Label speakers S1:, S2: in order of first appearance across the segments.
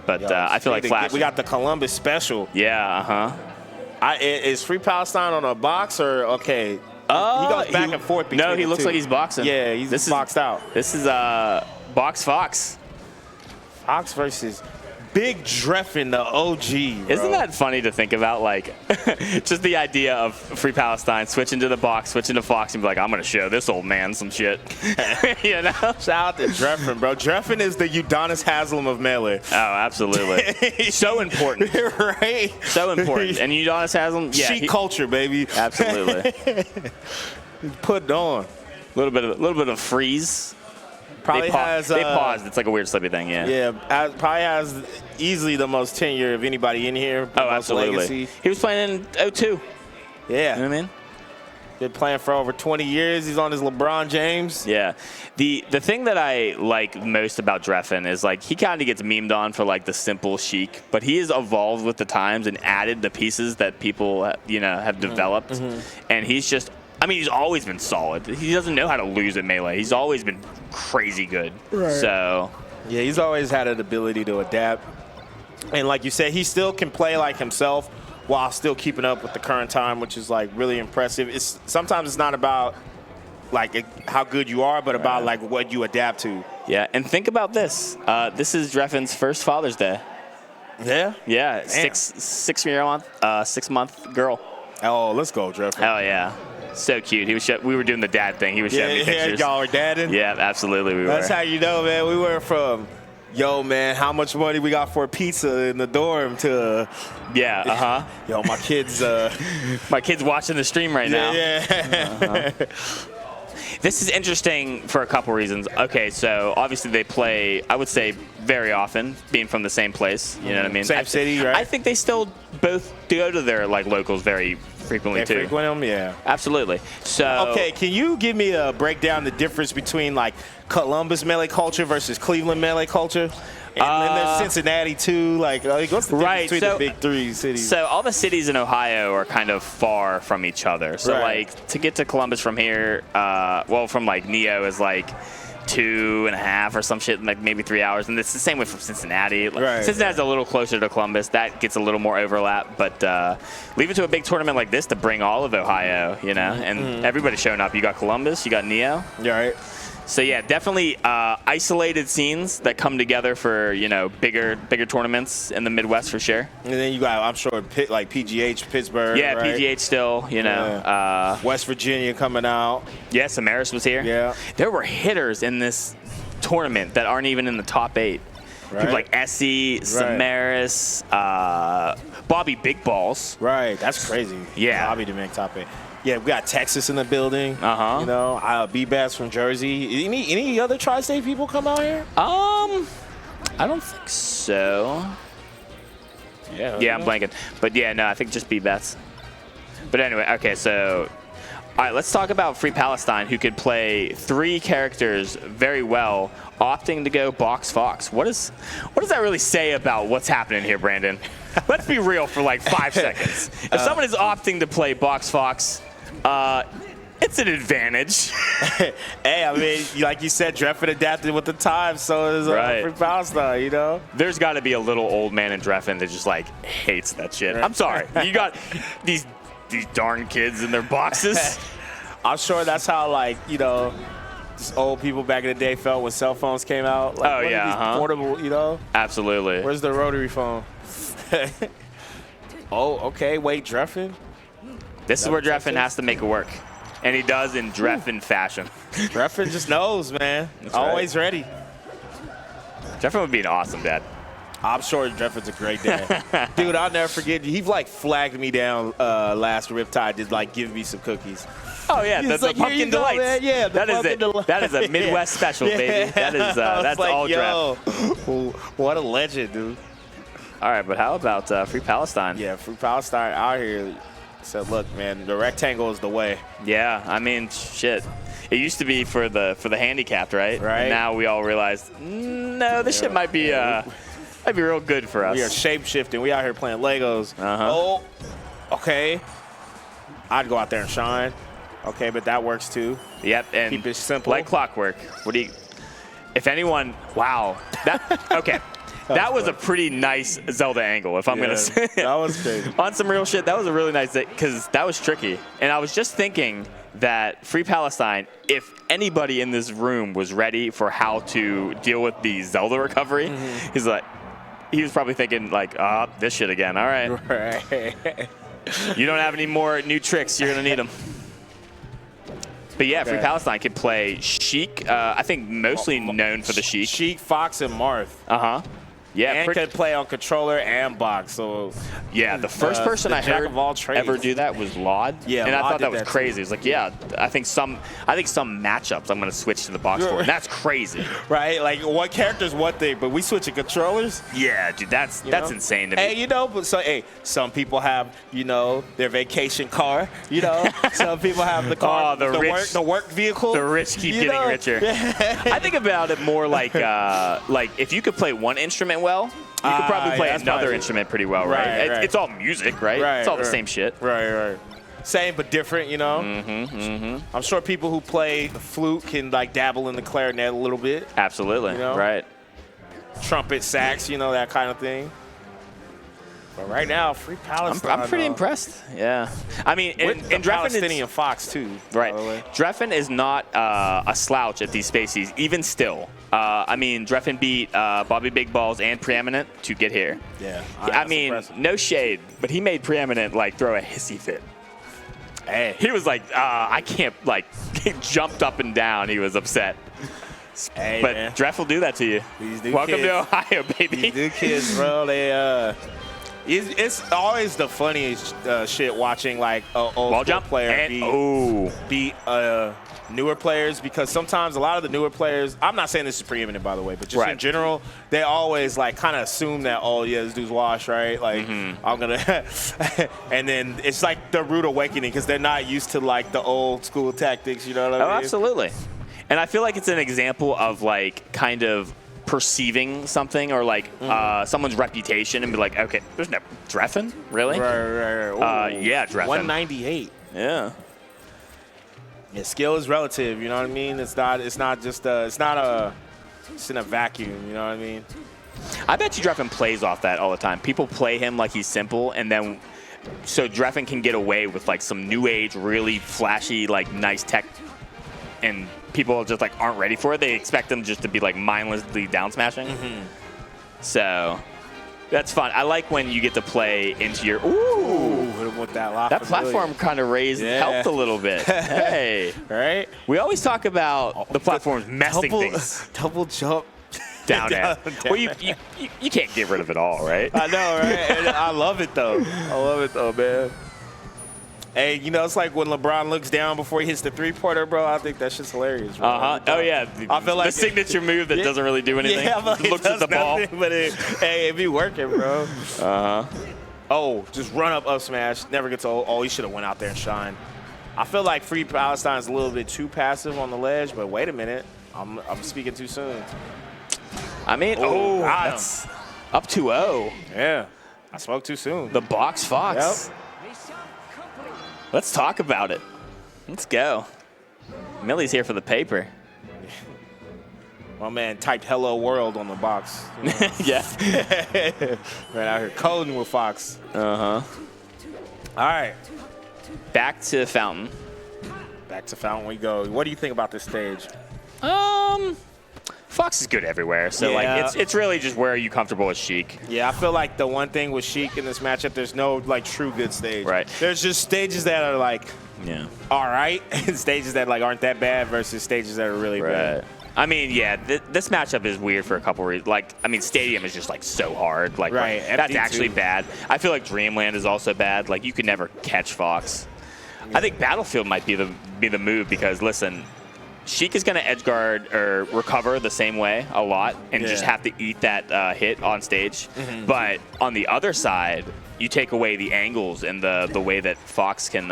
S1: But I feel like Flash.
S2: We got the Columbus special.
S1: Yeah,
S2: Is Free Palestine on a box or okay? He goes back and forth between
S1: No, he looks like he's boxing.
S2: Yeah, he's boxed out.
S1: This is Box Fox.
S2: Fox versus Big Drephen, the OG. Bro.
S1: Isn't that funny to think about? Like, just the idea of Free Palestine switching to the box, switching to Fox, and be like, I'm going to show this old man some shit. You know?
S2: Shout out to Drephen, bro. Drephen is the Udonis Haslem of Melee.
S1: Oh, absolutely. So important.
S2: Right?
S1: So important. And Udonis Haslem, yeah.
S2: Sheik culture, baby.
S1: Absolutely.
S2: Put it on.
S1: A little bit of freeze.
S2: Probably
S1: they paused. It's like a weird slippy thing, yeah.
S2: Yeah, probably has easily the most tenure of anybody in here.
S1: Oh, absolutely. Legacy. He was playing in 02.
S2: Yeah.
S1: You know what I mean?
S2: Been playing for over 20 years. He's on his LeBron James.
S1: Yeah. The thing that I like most about Drephen is, like, he kind of gets memed on for, like, the simple Sheik, but he has evolved with the times and added the pieces that people, you know, have developed. Mm-hmm. And he's just, I mean, he's always been solid. He doesn't know how to lose at Melee. He's always been crazy good. Right. So,
S2: yeah, he's always had an ability to adapt. And like you said, he still can play like himself while still keeping up with the current time, which is like really impressive. Sometimes it's not about like how good you are, but about like what you adapt to.
S1: Yeah, and think about this. This is Drephen's first Father's Day.
S2: Yeah?
S1: Yeah, 6 month girl.
S2: Oh, let's go, Drephen.
S1: Hell yeah. So cute. We were doing the dad thing. He was showing me pictures.
S2: Yeah, y'all were dadding?
S1: Yeah, absolutely we were.
S2: That's how you know, man. We were from, yo, man, how much money we got for pizza in the dorm to...
S1: Yeah,
S2: Yo, my kids...
S1: my kid's watching the stream right now.
S2: Yeah.
S1: This is interesting for a couple reasons. Okay, so obviously they play, I would say, very often, being from the same place. You know what I mean?
S2: Same city, right?
S1: I think they still both go to their like locals very frequently too.
S2: Frequent them, yeah.
S1: Absolutely. So
S2: okay, can you give me a breakdown the difference between like Columbus Melee culture versus Cleveland Melee culture? And then there's Cincinnati too. Like what's the difference between the big three cities?
S1: So all the cities in Ohio are kind of far from each other. So like to get to Columbus from here, well, from like Neo is like 2.5 or some shit, like maybe 3 hours. And it's the same way from Cincinnati. Cincinnati's a little closer to Columbus. That gets a little more overlap. But leave it to a big tournament like this to bring all of Ohio, you know, and everybody's showing up. You got Columbus, you got Neo.
S2: Yeah, right.
S1: So yeah, definitely isolated scenes that come together for, you know, bigger tournaments in the Midwest for sure.
S2: And then you got, I'm sure, like PGH, Pittsburgh.
S1: Yeah,
S2: right?
S1: PGH still, you know.
S2: West Virginia coming out.
S1: Yeah, Samaras was here.
S2: Yeah.
S1: There were hitters in this tournament that aren't even in the top 8. Right. People like Essie, Samaras, Bobby Big Balls.
S2: Right, that's crazy.
S1: Yeah.
S2: Bobby to make top 8. Yeah, we got Texas in the building.
S1: You
S2: know, B-Bass from Jersey. Any other tri-state people come out here?
S1: I don't think so. Yeah, I'm blanking. But yeah, no, I think just B-Bats. But anyway, okay, so all right, let's talk about Free Palestine, who could play 3 characters very well, opting to go Box Fox. What does that really say about what's happening here, Brandon? Let's be real for like 5 seconds. If someone is opting to play Box Fox, it's an advantage.
S2: Hey, I mean, like you said, Drephen adapted with the times, so is Free Palestine, you know?
S1: There's got to be a little old man in Drephen that just, like, hates that shit. I'm sorry. You got these darn kids in their boxes.
S2: I'm sure that's how, like, you know, just old people back in the day felt when cell phones came out. Like, these portable, you know?
S1: Absolutely.
S2: Where's the rotary phone? Oh, okay. Wait, Drephen?
S1: This is where Drephen has to make it work. And he does in Drephen fashion.
S2: Drephen just knows, man. Always ready.
S1: Drephen would be an awesome dad.
S2: I'm sure Drephen's a great dad. Dude, I'll never forget. He, like, flagged me down last Riptide to, like, give me some cookies.
S1: Oh, yeah, the
S2: like,
S1: Pumpkin Delights.
S2: Man. Yeah,
S1: that is a Midwest special, baby. That is that's like, all Drephen.
S2: What a legend, dude.
S1: All right, but how about Free Palestine?
S2: Yeah, Free Palestine out here said, look, man, the rectangle is the way.
S1: Yeah, I mean, shit. It used to be for the handicapped, right?
S2: Right.
S1: And now we all realize, no, this shit might be real good for us.
S2: We are shape-shifting. We out here playing Legos. Oh, okay. I'd go out there and shine. Okay, but that works too.
S1: Yep, and
S2: keep it simple.
S1: Like clockwork. What do you? If anyone, wow, that okay. That was a pretty nice Zelda angle, if I'm going to say it.
S2: That was crazy.
S1: On some real shit, that was a really nice thing, because that was tricky. And I was just thinking that Free Palestine, if anybody in this room was ready for how to deal with the Zelda recovery, he was probably thinking, like, this shit again. All right.
S2: Right.
S1: You don't have any more new tricks. You're going to need them. But yeah, Free Palestine could play Sheik. I think mostly known for the Sheik.
S2: Sheik, Fox, and Marth.
S1: Uh-huh. Yeah,
S2: and could play on controller and box. So
S1: yeah, the first person I heard ever do that was Laud.
S2: Yeah,
S1: and I
S2: Laud
S1: thought that
S2: did
S1: was
S2: that
S1: crazy.
S2: too.
S1: It's like, yeah, I think some matchups I'm going to switch to the box for. And that's crazy.
S2: Right? Like, what character's one thing, but we switching controllers?
S1: Yeah, dude, that's insane to me.
S2: Hey, but some people have, their vacation car. Some people have the car, the work vehicle.
S1: The rich keep getting richer. I think about it more like if you could play one instrument well, you could probably play another instrument pretty well, right?
S2: Right.
S1: It's all music, right? It's all the same shit.
S2: Right. Same but different, I'm sure people who play the flute can dabble in the clarinet a little bit.
S1: Absolutely, right.
S2: Trumpet, sax, that kind of thing. But right now, Free Palestine.
S1: I'm pretty impressed. Yeah, I mean,
S2: with the Palestinian Fox too.
S1: Right. Drephen is not a slouch at these spaces, even still. I mean, Drephen beat Bobby Big Balls and Preeminent to get here.
S2: Yeah.
S1: I mean, no shade, but he made Preeminent throw a hissy fit.
S2: Hey.
S1: He was like, I can't he jumped up and down. He was upset.
S2: Hey,
S1: but
S2: man.
S1: Dreph will do that to you. Welcome to Ohio, baby.
S2: These new kids, bro. They it's always the funniest shit watching old school player beat newer players, because sometimes a lot of the newer players, I'm not saying this is Preeminent, by the way, but just in general, they always kind of assume that, this dude's washed, right? I'm gonna and then it's like the rude awakening, because they're not used to the old school tactics, you know what I mean?
S1: Oh, absolutely. And I feel like it's an example of kind of perceiving something or someone's reputation and be like, okay, there's no Drephen, really?
S2: Right.
S1: Yeah, Drephen.
S2: 198.
S1: Yeah.
S2: Yeah, skill is relative, you know what I mean? It's not in a vacuum, you know what I mean?
S1: I bet you Drephen plays off that all the time. People play him like he's simple, and then so Drephen can get away with some new age, really flashy, nice tech, and people just aren't ready for it. They expect them just to be mindlessly down smashing. So that's fun. I like when you get to play into your
S2: with that
S1: platform kind of helped a little bit. Hey,
S2: right?
S1: We always talk about the platforms messing things.
S2: Double jump.
S1: Down air. Well, you can't get rid of it all, right?
S2: I know, right? And I love it though, man. Hey, it's like when LeBron looks down before he hits the three-pointer, bro. I think that shit's hilarious, bro.
S1: Oh, yeah.
S2: I feel like
S1: the signature move that doesn't really do anything.
S2: Yeah, but
S1: looks at the ball.
S2: Nothing, but it be working, bro. Oh, just run up smash. Never gets old. Oh, he should have went out there and shined. I feel like Free Palestine is a little bit too passive on the ledge, but wait a minute. I'm speaking too soon.
S1: I mean, that's up 2-0.
S2: Yeah, I spoke too soon.
S1: The box Fox.
S2: Yep.
S1: Let's talk about it. Let's go. Millie's here for the paper.
S2: My man typed "Hello World" on the box.
S1: Yeah.
S2: Right out here coding with Fox.
S1: All
S2: right.
S1: Back to Fountain.
S2: Back to Fountain we go. What do you think about this stage?
S1: Fox is good everywhere, so it's really just where are you comfortable with Sheik.
S2: Yeah, I feel like the one thing with Sheik in this matchup, there's no true good stage.
S1: Right.
S2: There's just stages that are all right, and stages that aren't that bad versus stages that are really bad.
S1: I mean, yeah, this matchup is weird for a couple reasons. Stadium is just so hard.
S2: Right.
S1: That's actually bad. I feel like Dreamland is also bad. You could never catch Fox. Yeah. I think Battlefield might be the move because listen. Sheik is going to edge guard or recover the same way a lot and just have to eat that hit on stage. But on the other side, you take away the angles and the way that Fox can,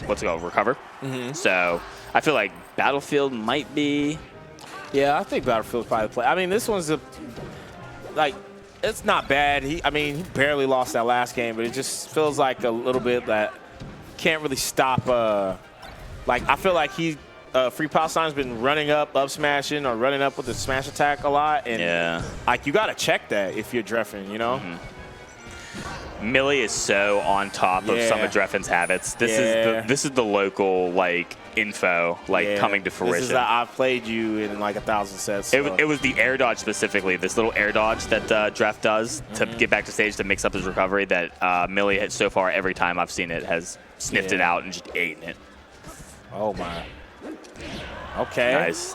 S1: recover. So I feel like Battlefield might be.
S2: Yeah, I think Battlefield's probably the play. I mean, this one's it's not bad. He barely lost that last game, but it just feels like a little bit that can't really stop. I feel like he Free Palestine's been running up smashing, or running up with the smash attack a lot. And like, you got to check that if you're Drephen, you know?
S1: Millie is so on top of some of Drephen's habits. This is the local, like, info, like, coming to fruition.
S2: This is I've played you in like 1,000 sets. So.
S1: It was the air dodge specifically, this little air dodge that Dreph does to get back to stage to mix up his recovery that Millie had so far every time I've seen it has sniffed it out and just eaten it. Oh my.
S2: Okay.
S1: Nice.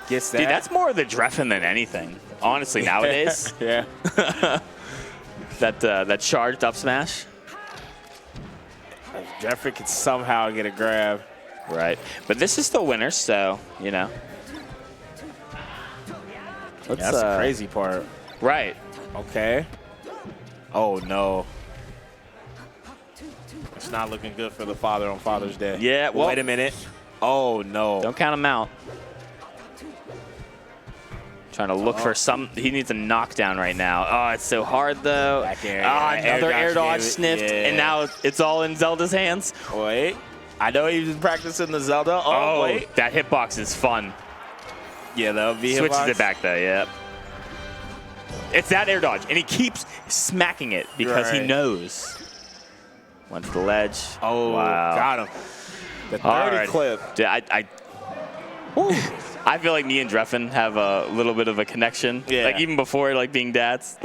S2: Gets that.
S1: Dude, that's more of the Drephen than anything, honestly, nowadays.
S2: Yeah.
S1: That charged up smash.
S2: Drephen could somehow get a grab.
S1: Right. But this is still winners, so, you know.
S2: That's the crazy part.
S1: Right.
S2: Okay. Oh, no. It's not looking good for the father on Father's Day.
S1: Yeah, well.
S2: Wait a minute. Oh, no.
S1: Don't count him out. Trying to look for some. He needs a knockdown right now. Oh, it's so hard, though. Another air dodge sniffed, and now it's all in Zelda's hands.
S2: Wait. I know he was practicing the Zelda. Oh, wait.
S1: That hitbox is fun.
S2: Yeah, that would be hitbox.
S1: Switches it back, though, yep. It's that air dodge, and he keeps smacking it because he knows. Went to the ledge.
S2: Oh,
S1: wow.
S2: Got him. The 30 clip.
S1: I feel like me and Drephen have a little bit of a connection.
S2: Yeah.
S1: Like, even before, like, being dads.